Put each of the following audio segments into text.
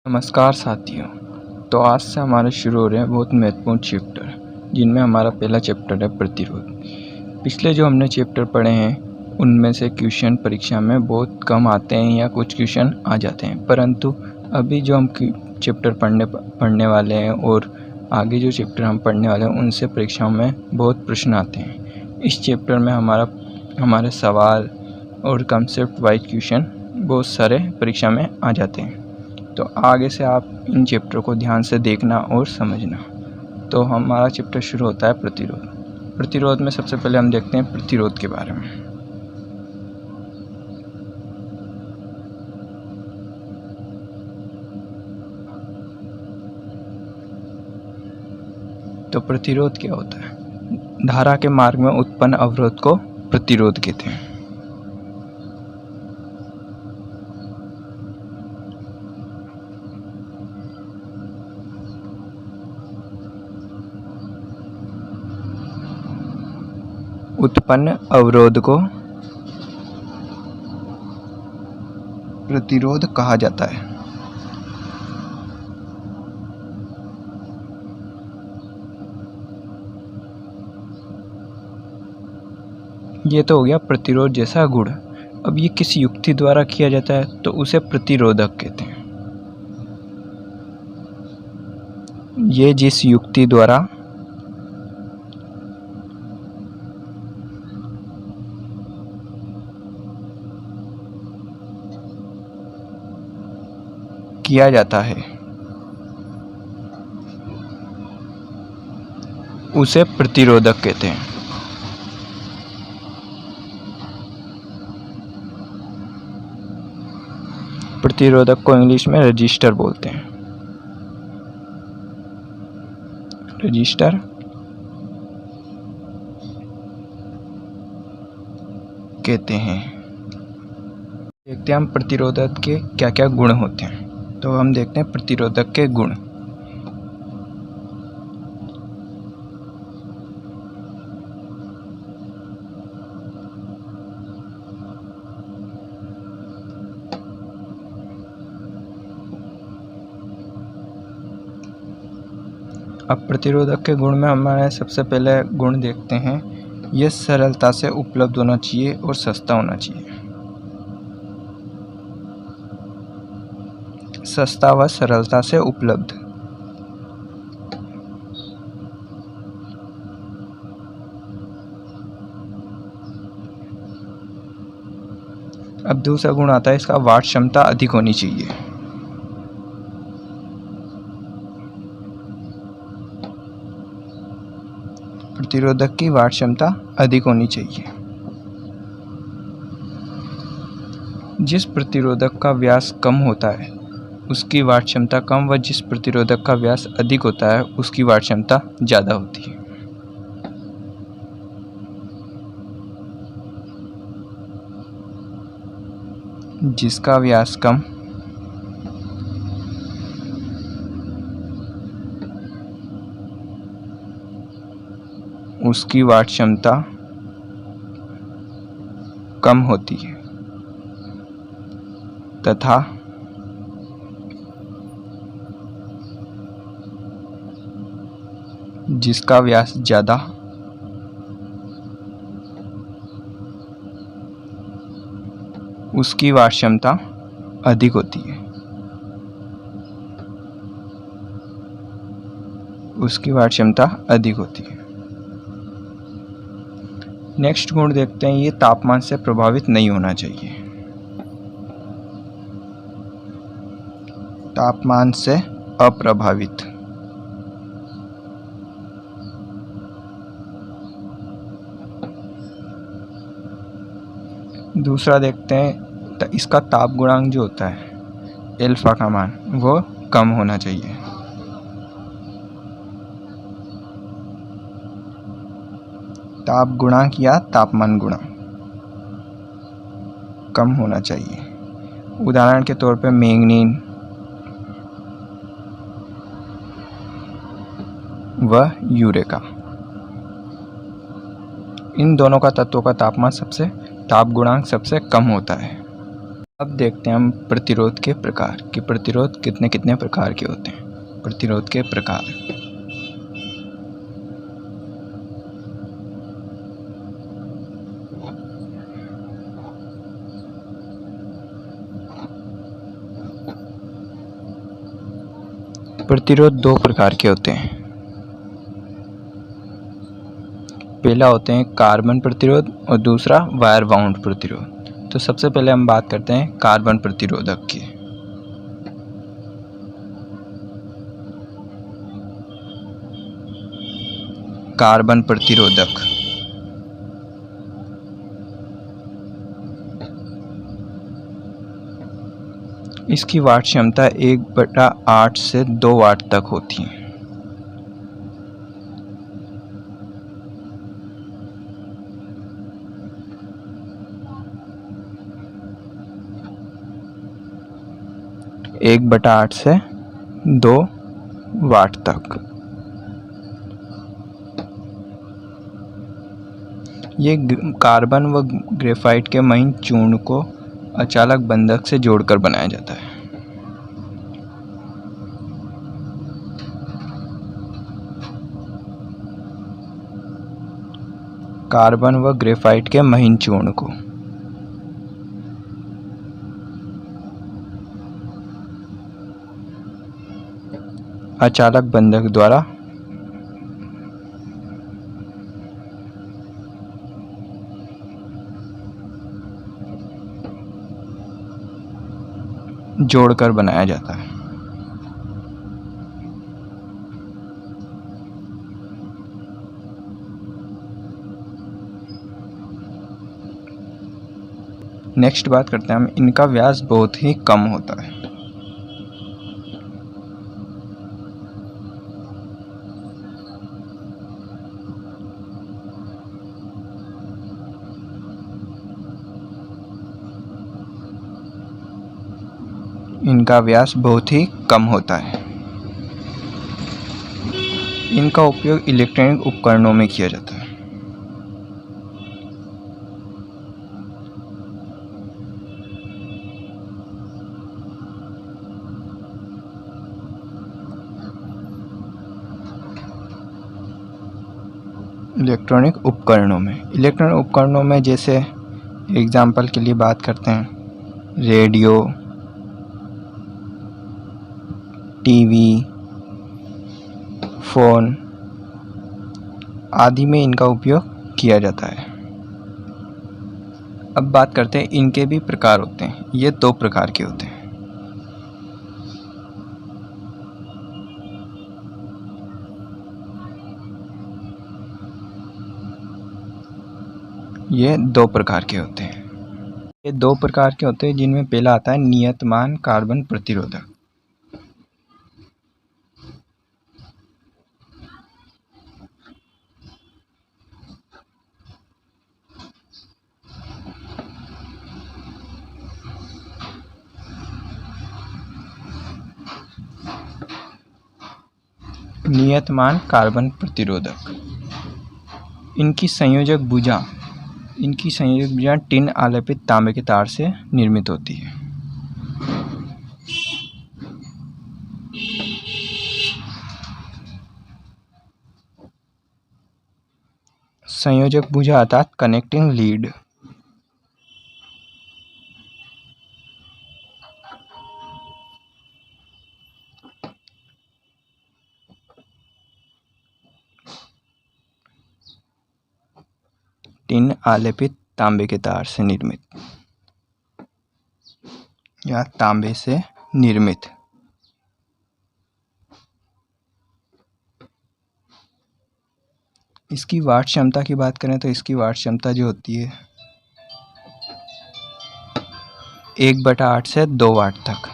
नमस्कार साथियों। तो आज से हमारे शुरू हो रहे हैं बहुत महत्वपूर्ण चैप्टर, जिनमें हमारा पहला चैप्टर है प्रतिरोध। पिछले जो हमने चैप्टर पढ़े हैं उनमें से क्वेश्चन परीक्षा में बहुत कम आते हैं या कुछ क्वेश्चन आ जाते हैं, परंतु अभी जो हम चैप्टर पढ़ने वाले हैं और आगे जो चैप्टर हम पढ़ने वाले हैं उनसे परीक्षाओं में बहुत प्रश्न आते हैं। इस चैप्टर में हमारे सवाल और कंसेप्ट वाइज क्वेश्चन बहुत सारे परीक्षा में आ जाते हैं। तो आगे से आप इन चैप्टर को ध्यान से देखना और समझना। तो हमारा चैप्टर शुरू होता है प्रतिरोध। प्रतिरोध में सबसे पहले हम देखते हैं प्रतिरोध के बारे में। तो प्रतिरोध क्या होता है? धारा के मार्ग में उत्पन्न अवरोध को प्रतिरोध कहते हैं। उत्पन्न अवरोध को प्रतिरोध कहा जाता है। ये तो हो गया प्रतिरोध जैसा गुण। अब ये किस युक्ति द्वारा किया जाता है तो उसे प्रतिरोधक कहते हैं। ये जिस युक्ति द्वारा किया जाता है उसे प्रतिरोधक कहते हैं। प्रतिरोधक को इंग्लिश में रजिस्टर बोलते हैं। रजिस्टर कहते हैं। देखते हैं हम प्रतिरोधक के क्या क्या गुण होते हैं। तो हम देखते हैं प्रतिरोधक के गुण। अब प्रतिरोधक के गुण में हमारे सबसे पहले गुण देखते हैं। यह सरलता से उपलब्ध होना चाहिए और सस्ता होना चाहिए। सस्ता व सरलता से उपलब्ध। अब दूसरा गुण आता है इसका वाट क्षमता अधिक होनी चाहिए। प्रतिरोधक की वाट क्षमता अधिक होनी चाहिए। जिस प्रतिरोधक का व्यास कम होता है उसकी वाट क्षमता कम व जिस प्रतिरोधक का व्यास अधिक होता है उसकी वाट क्षमता ज़्यादा होती है। जिसका व्यास कम उसकी वाट क्षमता कम होती है तथा जिसका व्यास ज़्यादा उसकी वाट क्षमता अधिक होती है। उसकी वाट क्षमता अधिक होती है। नेक्स्ट गुण देखते हैं, ये तापमान से प्रभावित नहीं होना चाहिए। तापमान से अप्रभावित। दूसरा देखते हैं इसका ताप गुणांक जो होता है एल्फा का मान वो कम होना चाहिए। ताप गुणांक या तापमान गुणांक कम होना चाहिए। उदाहरण के तौर पे मैंगनीज व यूरेका, इन दोनों का तत्वों का ताप गुणांक सबसे कम होता है। अब देखते हैं हम प्रतिरोध के प्रकार कि प्रतिरोध कितने कितने प्रकार के होते हैं। प्रतिरोध के प्रकार। प्रतिरोध दो प्रकार के होते हैं। पहला होते हैं कार्बन प्रतिरोध और दूसरा वायर बाउंड प्रतिरोध। तो सबसे पहले हम बात करते हैं कार्बन प्रतिरोधक की। कार्बन प्रतिरोधक इसकी वाट क्षमता 1/8 से 2 वाट तक होती है। एक बटा 8 से 2 वाट तक। ये कार्बन व ग्रेफाइट के महीन चूर्ण को अचालक बंधक से जोड़कर बनाया जाता है। कार्बन व ग्रेफाइट के महीन चूर्ण को अचालक बंधक द्वारा जोड़कर बनाया जाता है। नेक्स्ट बात करते हैं हम, इनका व्यास बहुत ही कम होता है। इनका व्यास बहुत ही कम होता है। इनका उपयोग इलेक्ट्रॉनिक उपकरणों में किया जाता है। इलेक्ट्रॉनिक उपकरणों में जैसे एग्जाम्पल के लिए बात करते हैं रेडियो, टीवी, फ़ोन आदि में इनका उपयोग किया जाता है। अब बात करते हैं इनके भी प्रकार होते हैं। ये 2 प्रकार के होते हैं। ये 2 प्रकार के होते हैं। ये 2 प्रकार के होते हैं जिनमें पहला आता है नियतमान कार्बन प्रतिरोधक। नियतमान कार्बन प्रतिरोधक इनकी संयोजक भुजा टिन आलेपित तांबे के तार से निर्मित होती है। संयोजक भुजा अर्थात कनेक्टिंग लीड टिन आलेपित तांबे के तार से निर्मित या तांबे से निर्मित। इसकी वाट क्षमता की बात करें तो इसकी वाट क्षमता जो होती है 1/8 से 2 वाट तक।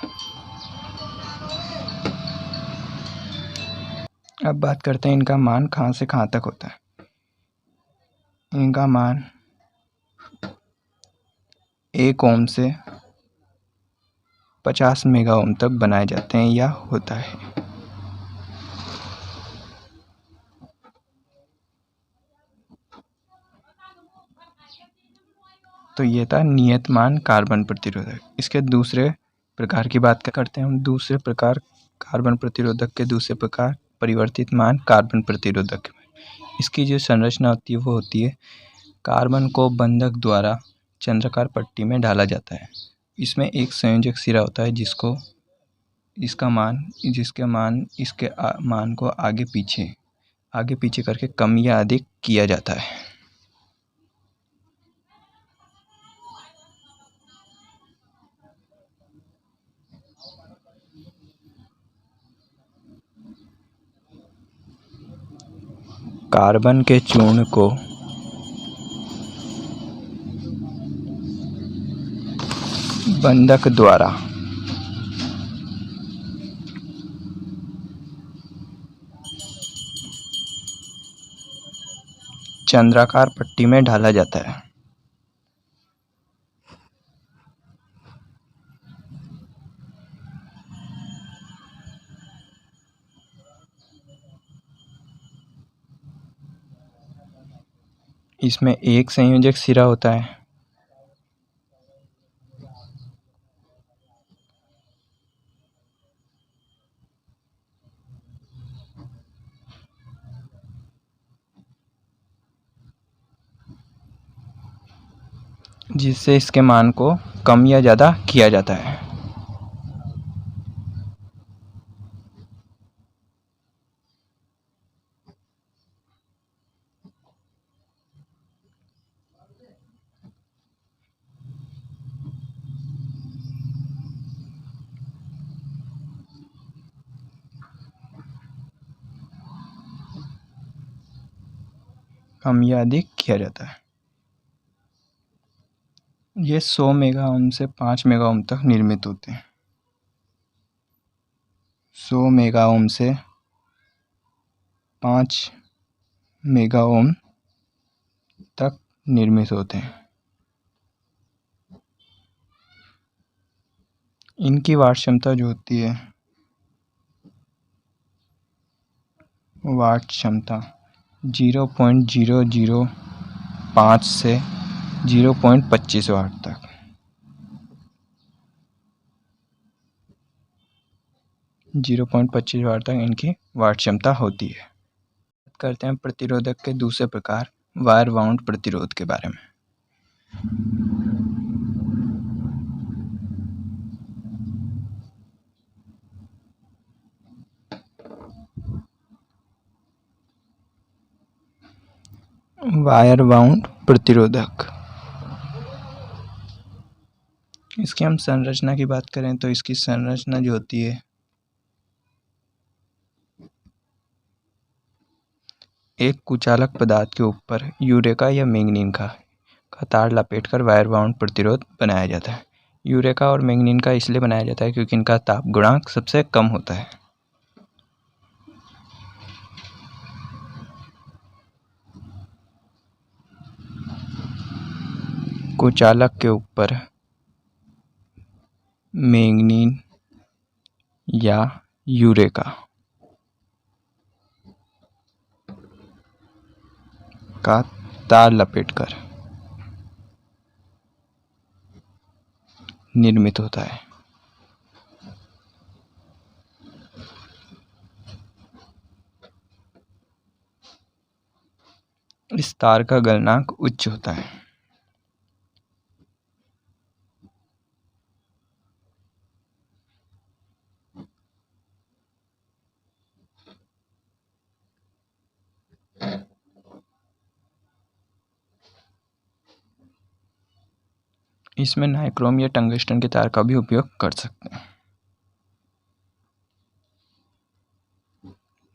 अब बात करते हैं इनका मान कहाँ से कहाँ तक होता है। इनका मान 1 ओम से 50 मेगा ओम तक बनाए जाते हैं या होता है। तो ये था नियत मान कार्बन प्रतिरोधक। इसके दूसरे प्रकार की बात करते हैं हम। दूसरे प्रकार कार्बन प्रतिरोधक के दूसरे प्रकार परिवर्तित मान कार्बन प्रतिरोधक। इसकी जो संरचना होती है वो होती है, कार्बन को बंधक द्वारा चंद्राकार पट्टी में ढाला जाता है। इसमें एक संयोजक सिरा होता है जिसके मान को आगे पीछे करके कम या अधिक किया जाता है। कार्बन के चूर्ण को बंधक द्वारा चंद्राकार पट्टी में ढाला जाता है। इसमें एक संयोजक सिरा होता है। जिससे इसके मान को कम या ज़्यादा किया जाता है। कम या अधिक किया जाता है। ये 100 मेगा ओम से 5 मेगा ओम तक निर्मित होते हैं। 100 मेगा ओम से 5 मेगा ओम तक निर्मित होते हैं। इनकी वाट क्षमता जो होती है, वाट क्षमता 0.005 से 0.25 वाट तक। वाट तक इनकी वाट क्षमता होती है। बात करते हैं प्रतिरोधक के दूसरे प्रकार वायर बाउंड प्रतिरोध के बारे में। वायर बाउंड प्रतिरोधक, इसकी हम संरचना की बात करें तो इसकी संरचना जो होती है, एक कुचालक पदार्थ के ऊपर यूरेका या मैंगनीज का तार लपेटकर वायर बाउंड प्रतिरोध बनाया जाता है। यूरेका और मैंगनीज का इसलिए बनाया जाता है क्योंकि इनका ताप गुणांक सबसे कम होता है। कुचालक के ऊपर मैंगनीज या यूरेका का तार लपेटकर निर्मित होता है। इस तार का गलनांक उच्च होता है। इसमें नाइक्रोम या टंगस्टन के तार का भी उपयोग कर सकते हैं।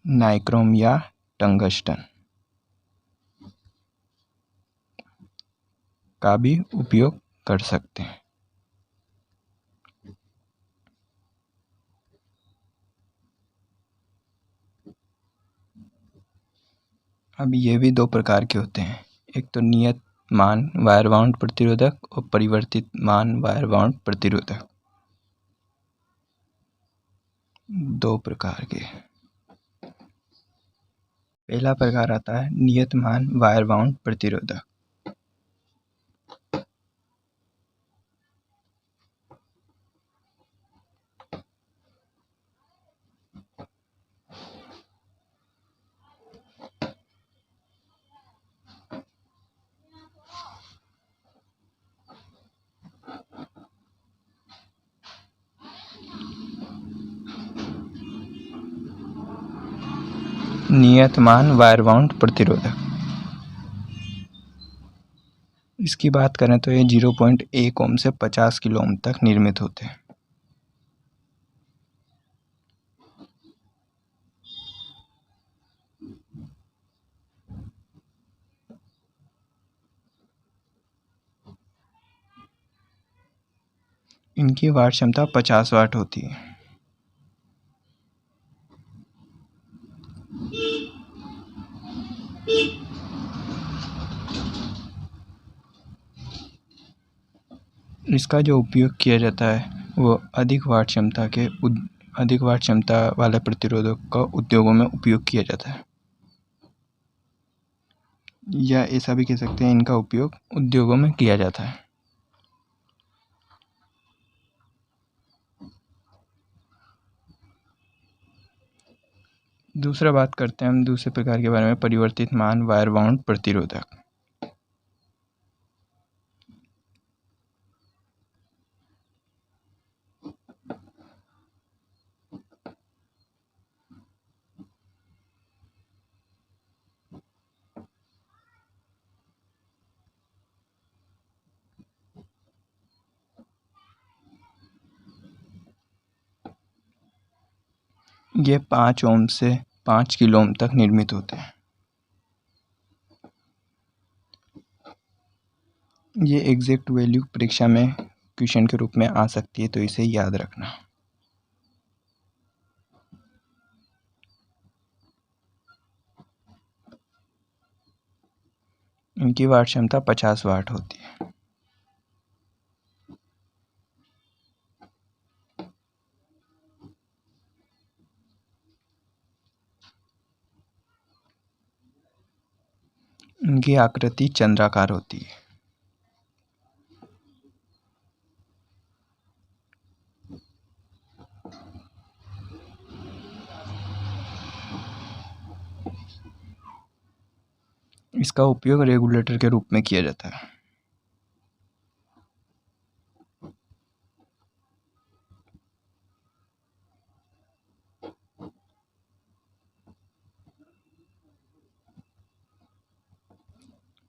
नाइक्रोम या टंगस्टन का भी उपयोग कर सकते हैं। अब ये भी दो प्रकार के होते हैं, एक तो नियत मान वायर बाउंड प्रतिरोधक और परिवर्तित मान वायर बाउंड प्रतिरोधक, दो प्रकार के। पहला प्रकार आता है नियत मान वायर बाउंड प्रतिरोधक। इसकी संरचना जो होती है, एक कुचालक पदार्थ के ऊपर यूरेका या मैंगनीज का तार लपेटकर वायर बाउंड प्रतिरोध बनाया जाता है। यूरेका और मैंगनीज का इसलिए बनाया जाता है क्योंकि इनका ताप गुणांक सबसे कम होता है। प्रतिरोधक के बारे में बात करें तो इसकी संरचना जो होती है, एक कुचालक पदार्थ के ऊपर यूरेका या मैंगनीज का तार लपेटकर वायर बाउंड प्रतिरोध बनाया जाता है। यूरेका और मैंगनीज का इसलिए बनाया जाता है क्योंकि इनका ताप गुणांक सबसे कम होता है। नियतमान वायर बाउंड प्रतिरोधक। इसकी बात करें तो ये 0.1 ओम से 50 किलो ओम तक निर्मित होते हैं। इनकी वाट क्षमता 50 वाट होती है। इसका जो उपयोग किया जाता है वो अधिक वाट क्षमता वाले प्रतिरोधक का उद्योगों में उपयोग किया जाता है, या ऐसा भी कह सकते हैं इनका उपयोग उद्योगों में किया जाता है। दूसरा बात करते हैं हम दूसरे प्रकार के बारे में, परिवर्तित मान वायर बाउंड प्रतिरोधक। ये 5 ओम से 5 किलो ओम तक निर्मित होते हैं। ये एग्जैक्ट वैल्यू परीक्षा में क्वेश्चन के रूप में आ सकती है, तो इसे याद रखना। इनकी वाट क्षमता 50 वाट होती है। इनकी आकृति चंद्राकार होती है। इसका उपयोग रेगुलेटर के रूप में किया जाता है।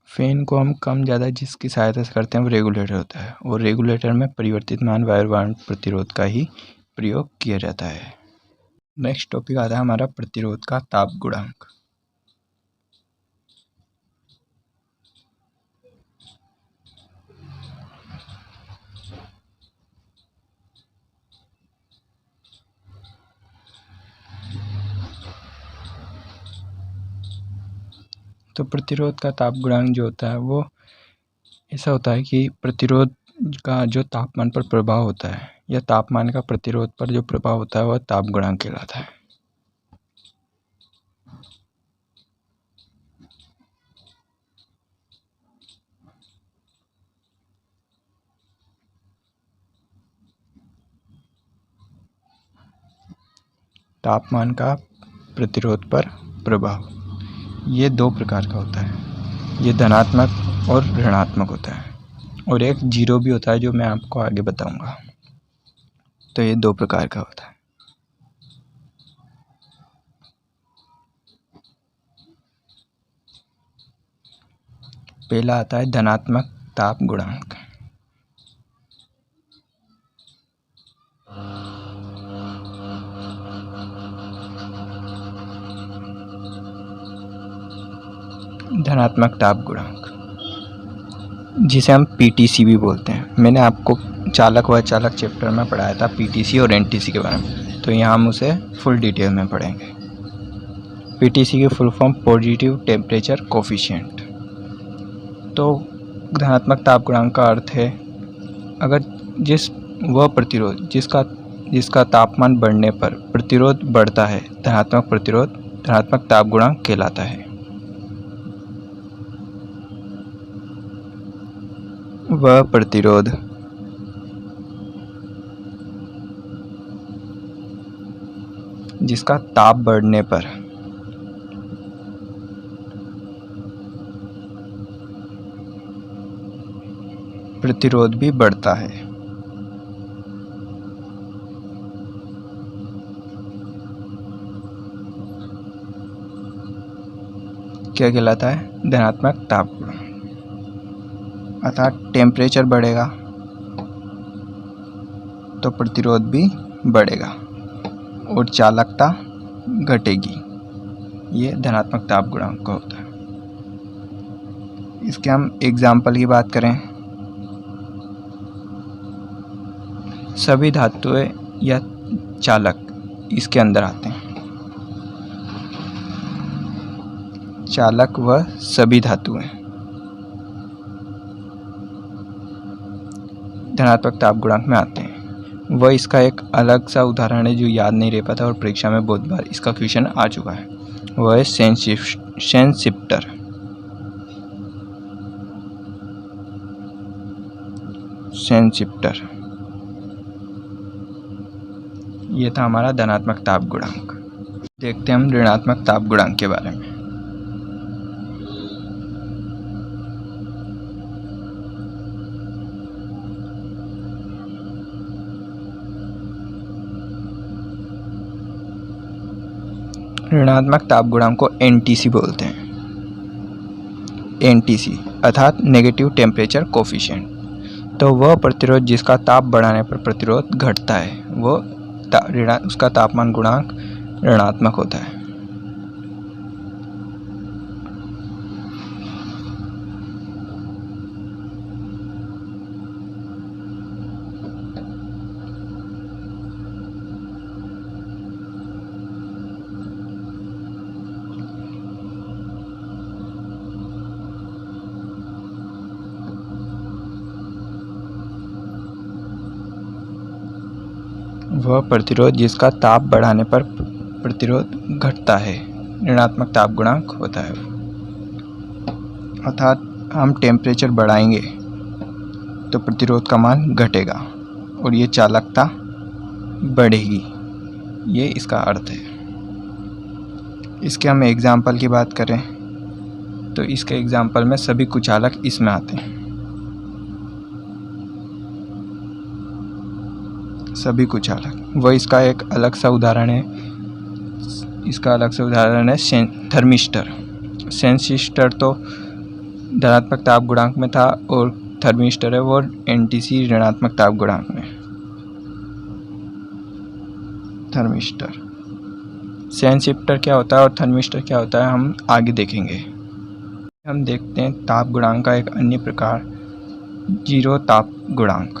फैन को हम कम ज़्यादा जिसकी सहायता से करते हैं वो रेगुलेटर होता है, और रेगुलेटर में परिवर्तित मान वायर बाउंड प्रतिरोध का ही प्रयोग किया जाता है। नेक्स्ट टॉपिक आता है हमारा प्रतिरोध का ताप गुणांक। तो प्रतिरोध का ताप गुणांक जो होता है वो ऐसा होता है कि प्रतिरोध का जो तापमान पर प्रभाव होता है या तापमान का प्रतिरोध पर जो प्रभाव होता है वह ताप गुणांक कहलाता है। तापमान का प्रतिरोध पर प्रभाव ये 2 प्रकार का होता है। ये धनात्मक और ऋणात्मक होता है, और एक जीरो भी होता है जो मैं आपको आगे बताऊंगा। तो ये 2 प्रकार का होता है। पहला आता है धनात्मक ताप गुणांक। धनात्मक ताप गुणांक जिसे हम पीटीसी भी बोलते हैं। मैंने आपको चालक व चालक चैप्टर में पढ़ाया था पीटीसी और एनटीसी के बारे में, तो यहाँ हम उसे फुल डिटेल में पढ़ेंगे। पीटीसी की full form positive temperature coefficient. तो धनात्मक ताप गुणांक का अर्थ है अगर वह प्रतिरोध जिसका तापमान बढ़ने पर प्रतिरोध बढ़ता है, धनात्मक प्रतिरोध धनात्मक ताप गुणांक कहलाता है। वह प्रतिरोध जिसका ताप बढ़ने पर प्रतिरोध भी बढ़ता है। क्या कहलाता है? धनात्मक ताप गुणांक। अर्थात टेम्परेचर बढ़ेगा तो प्रतिरोध भी बढ़ेगा और चालकता घटेगी। ये धनात्मक ताप गुणांक का होता है। इसके हम एग्जाम्पल की बात करें, सभी धातुएं या चालक इसके अंदर आते हैं। चालक व सभी धातुएं धनात्मक ताप गुणांक में आते हैं। वह इसका एक अलग सा उदाहरण है जो याद नहीं रह पाता और परीक्षा में बहुत बार इसका क्वेश्चन आ चुका है। वह है सेंसिप्टर। ये था हमारा धनात्मक ताप गुणांक। देखते हैं हम ऋणात्मक ताप गुणांक के बारे में। ऋणात्मक ताप गुणांक को एनटीसी बोलते हैं। एनटीसी अर्थात नेगेटिव टेम्परेचर कोफिशिएंट। तो वह प्रतिरोध जिसका ताप बढ़ाने पर प्रतिरोध घटता है वो उसका तापमान गुणांक ऋणात्मक होता है। वह प्रतिरोध जिसका ताप बढ़ाने पर प्रतिरोध घटता है ऋणात्मक ताप गुणांक होता है। अर्थात हम टेम्परेचर बढ़ाएंगे तो प्रतिरोध का मान घटेगा और ये चालकता बढ़ेगी। ये इसका अर्थ है। इसके हम एग्जाम्पल की बात करें तो इसके एग्जाम्पल में सभी कुचालक इसमें आते हैं। सभी कुचालक वह इसका एक अलग सा उदाहरण है। इसका अलग से उदाहरण है थर्मिस्टर। सेंसिस्टर तो धनात्मक ताप गुणांक में था और थर्मिस्टर है वो एनटीसी ऋणात्मक ताप गुणांक में। थर्मिस्टर, सेंसिप्टर क्या होता है और थर्मिस्टर क्या होता है हम आगे देखेंगे। हम देखते हैं ताप गुणांक का एक अन्य प्रकार, जीरो ताप गुणांक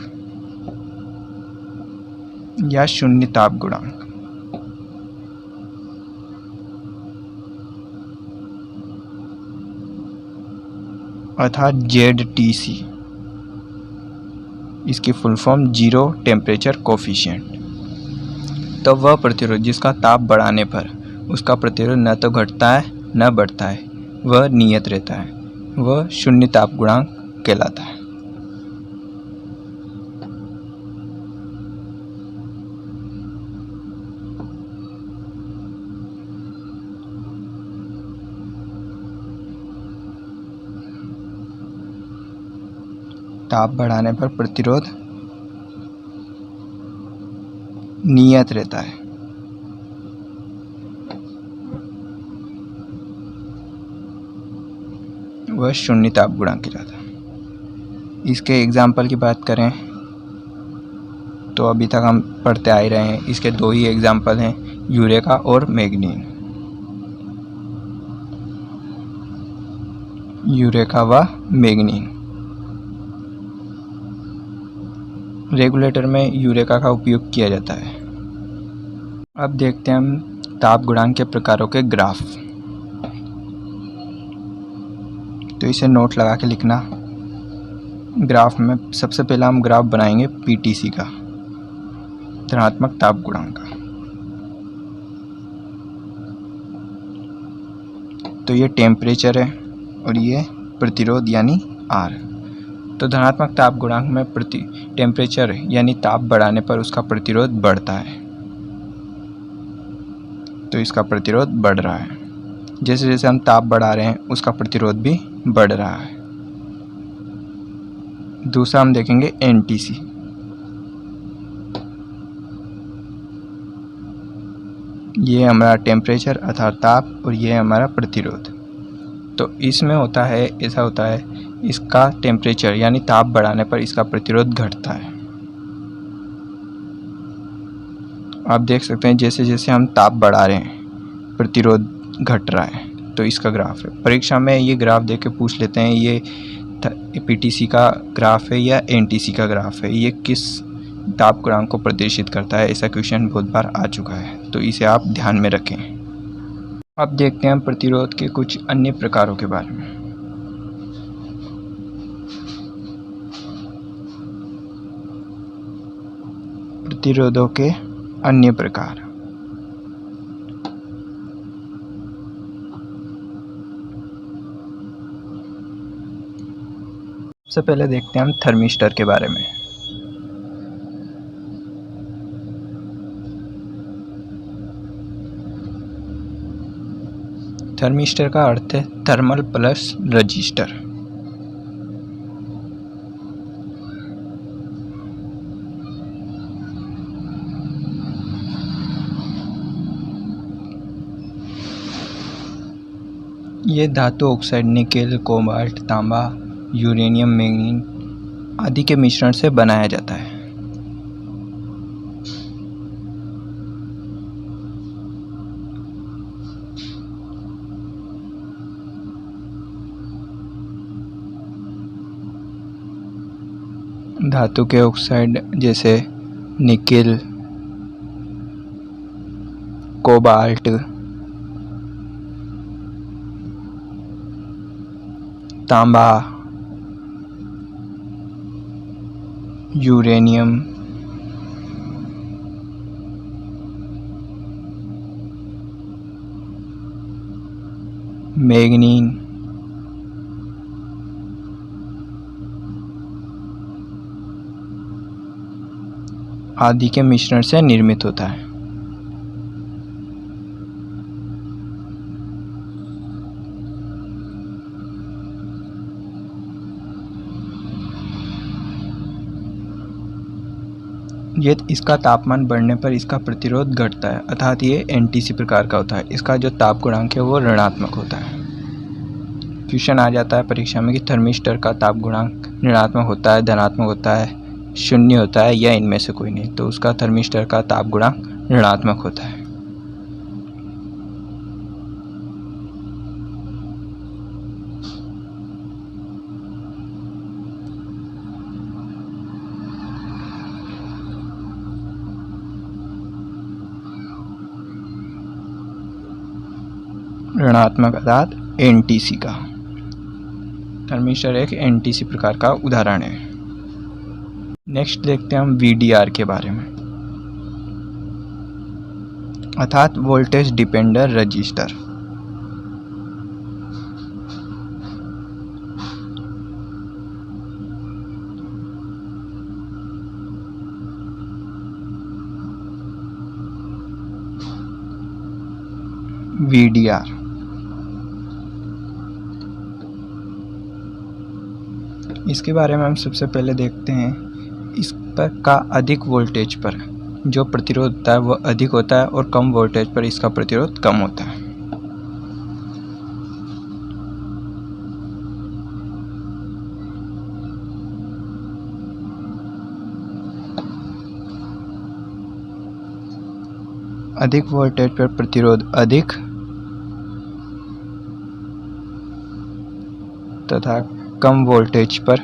या शून्य ताप गुणांक। अर्थात ZTC, इसकी full form zero temperature coefficient. तो वह प्रतिरोध जिसका ताप बढ़ाने पर उसका प्रतिरोध न तो घटता है न बढ़ता है, वह नियत रहता है, वह शून्य ताप गुणांक कहलाता है। ताप बढ़ाने पर प्रतिरोध नियत रहता है। वह शून्य ताप गुणांक कहलाता है। इसके एग्जाम्पल की बात करें तो अभी तक हम पढ़ते आ ही रहे हैं। इसके दो ही एग्जाम्पल हैं, यूरेका और मैग्नीन। यूरेका व मैग्नीन। रेगुलेटर में यूरेका का उपयोग किया जाता है। अब देखते हैं हम ताप गुणांक के प्रकारों के ग्राफ। तो इसे नोट लगा के लिखना। ग्राफ में सबसे पहला हम ग्राफ बनाएंगे पीटीसी का, धनात्मक ताप गुणांक का। तो ये टेम्परेचर है और ये प्रतिरोध यानी आर। तो धनात्मक ताप गुणांक में टेम्परेचर यानी ताप बढ़ाने पर उसका प्रतिरोध बढ़ता है, तो इसका प्रतिरोध बढ़ रहा है। जैसे जैसे हम ताप बढ़ा रहे हैं उसका प्रतिरोध भी बढ़ रहा है। दूसरा हम देखेंगे एनटीसी। ये हमारा टेम्परेचर अर्थात ताप और ये हमारा प्रतिरोध। तो इसमें होता है, ऐसा होता है, इसका टेम्परेचर यानी ताप बढ़ाने पर इसका प्रतिरोध घटता है। आप देख सकते हैं जैसे जैसे हम ताप बढ़ा रहे हैं प्रतिरोध घट रहा है। तो इसका ग्राफ है। परीक्षा में ये ग्राफ दे के पूछ लेते हैं ये पीटीसी का ग्राफ है या एनटीसी का ग्राफ है, ये किस ताप गुणांक को प्रदर्शित करता है। ऐसा क्वेश्चन बहुत बार आ चुका है, तो इसे आप ध्यान में रखें। अब देखते हैं प्रतिरोध के कुछ अन्य प्रकारों के बारे में। प्रतिरोधों के अन्य प्रकार। सबसे पहले देखते हैं हम थर्मिस्टर के बारे में। थर्मिस्टर का अर्थ है थर्मल प्लस रजिस्टर। ये धातु ऑक्साइड निकेल, कोबाल्ट, तांबा, यूरेनियम, मैंगनीज आदि के मिश्रण से बनाया जाता है। धातु के ऑक्साइड जैसे निकेल, कोबाल्ट, तांबा, यूरेनियम, मैंगनीज आदि के मिश्रण से निर्मित होता है। ये इसका तापमान बढ़ने पर इसका प्रतिरोध घटता है, अर्थात ये एनटीसी प्रकार का होता है। इसका जो ताप गुणांक है वो ऋणात्मक होता है। क्वेश्चन आ जाता है परीक्षा में कि थर्मिस्टर का ताप गुणांक ऋणात्मक होता है, धनात्मक होता है, शून्य होता है या इनमें से कोई नहीं। तो उसका थर्मिस्टर का ताप गुणांक ऋणात्मक होता है। ऋणात्मक अर्थात एनटीसी का। थर्मिस्टर एक एनटीसी प्रकार का उदाहरण है। नेक्स्ट देखते हैं हम वीडीआर के बारे में, अर्थात वोल्टेज डिपेंडर रजिस्टर। वीडीआर इसके बारे में हम सबसे पहले देखते हैं इस पर का अधिक वोल्टेज पर जो प्रतिरोध होता है वो अधिक होता है और कम वोल्टेज पर इसका प्रतिरोध कम होता है। अधिक वोल्टेज पर प्रतिरोध अधिक तथा कम वोल्टेज पर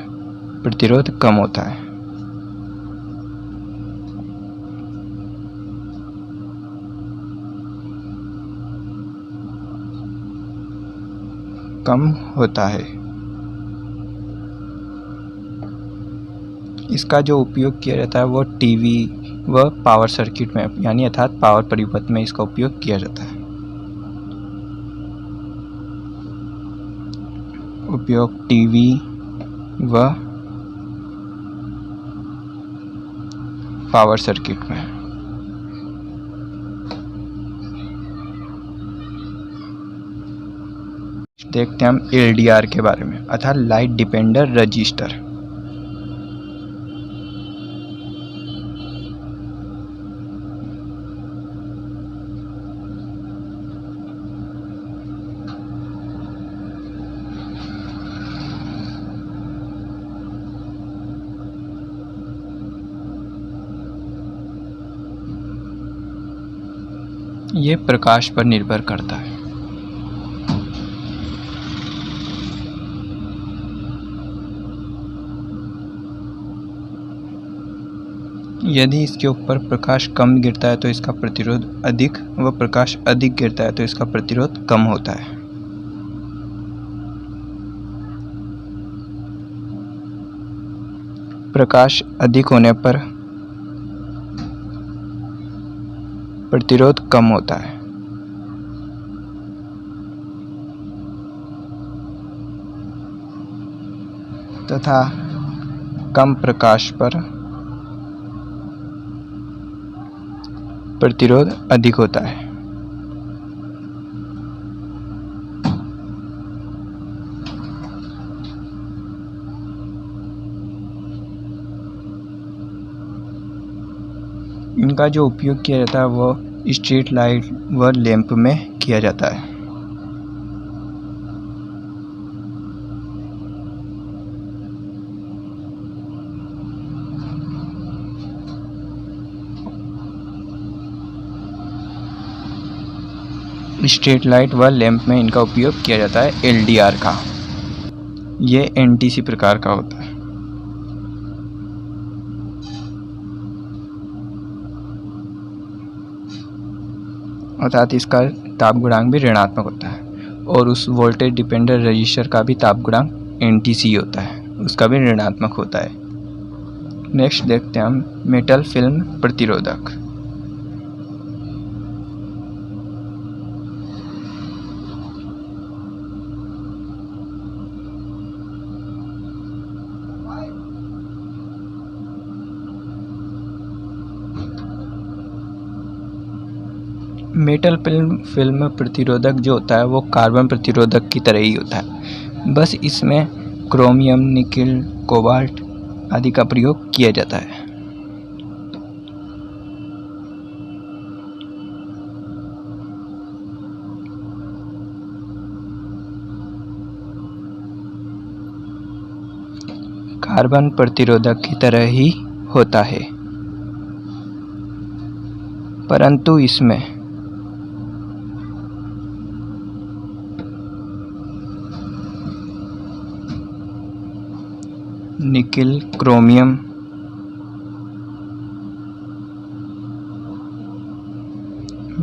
प्रतिरोध कम होता है। कम होता है। इसका जो उपयोग किया जाता है वो टीवी व पावर सर्किट में यानी अर्थात पावर परिपथ में इसका उपयोग किया जाता है। उपयोग टीवी व पावर सर्किट में। देखते हैं हम एलडीआर के बारे में, अर्थात लाइट डिपेंडर रजिस्टर। ये प्रकाश पर निर्भर करता है। यदि इसके ऊपर प्रकाश कम गिरता है तो इसका प्रतिरोध अधिक व प्रकाश अधिक गिरता है तो इसका प्रतिरोध कम होता है। प्रकाश अधिक होने पर प्रतिरोध कम होता है तथा कम प्रकाश पर प्रतिरोध अधिक होता है। इनका जो उपयोग किया जाता है वो स्ट्रीट लाइट व लैंप में किया जाता है। स्ट्रीट लाइट व लैंप में इनका उपयोग किया जाता है LDR का। ये NTC प्रकार का होता है। अर्थात इसका ताप गुणांक भी ऋणात्मक होता है और उस वोल्टेज डिपेंडेंट रजिस्टर का भी ताप गुणांक NTC होता है, उसका भी ऋणात्मक होता है। नेक्स्ट देखते हैं हम मेटल फिल्म प्रतिरोधक। मेटल फिल्म प्रतिरोधक जो होता है वो कार्बन प्रतिरोधक की तरह ही होता है, बस इसमें क्रोमियम, निकिल, कोबाल्ट आदि का प्रयोग किया जाता है। कार्बन प्रतिरोधक की तरह ही होता है, परंतु इसमें निकिल, क्रोमियम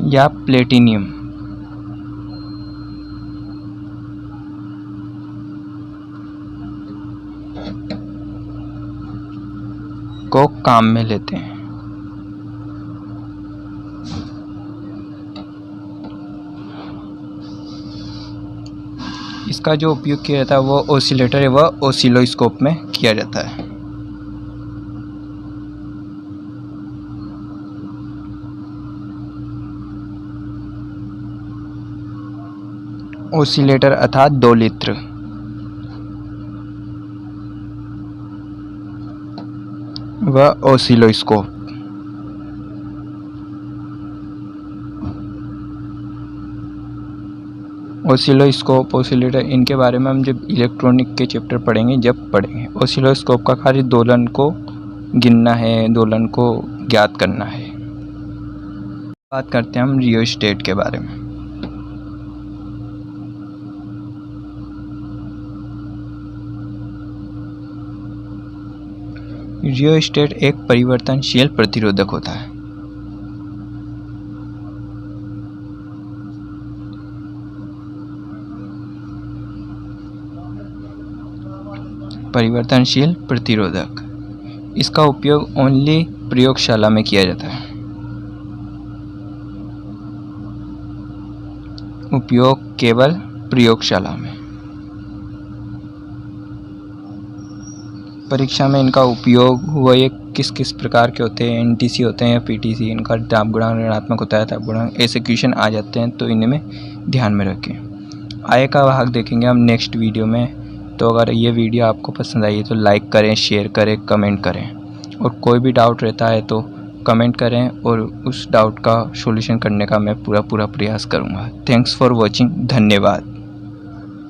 या प्लेटिनियम को काम में लेते हैं। इसका जो उपयोग किया जाता है वो ऑसिलेटर व ऑसिलोस्कोप में किया जाता है। ऑसिलेटर अर्थात दोलित्र व ऑसिलोस्कोप। ऑसिलोस्कोप, ऑसिलेटर, इनके बारे में हम जब इलेक्ट्रॉनिक के चैप्टर पढ़ेंगे जब पढ़ेंगे। ऑसिलोस्कोप का कार्य दोलन को गिनना है, दोलन को ज्ञात करना है। बात करते हैं हम रियोस्टेट के बारे में। रियोस्टेट एक परिवर्तनशील प्रतिरोधक होता है। परिवर्तनशील प्रतिरोधक, इसका उपयोग ओनली प्रयोगशाला में किया जाता है। उपयोग केवल प्रयोगशाला में। परीक्षा में इनका उपयोग हुआ ये किस किस प्रकार के होते हैं, NTC होते हैं या PTC, इनका ताप गुणांक ऋणात्मक होता है, ताप गुणांक, ऐसे क्वेश्चन आ जाते हैं, तो इनमें ध्यान में रखें। आगे का भाग देखेंगे हम नेक्स्ट वीडियो में। तो अगर ये वीडियो आपको पसंद आई है तो लाइक करें, शेयर करें, कमेंट करें, और कोई भी डाउट रहता है तो कमेंट करें और उस डाउट का सॉल्यूशन करने का मैं पूरा प्रयास करूँगा। Thanks for watching. धन्यवाद।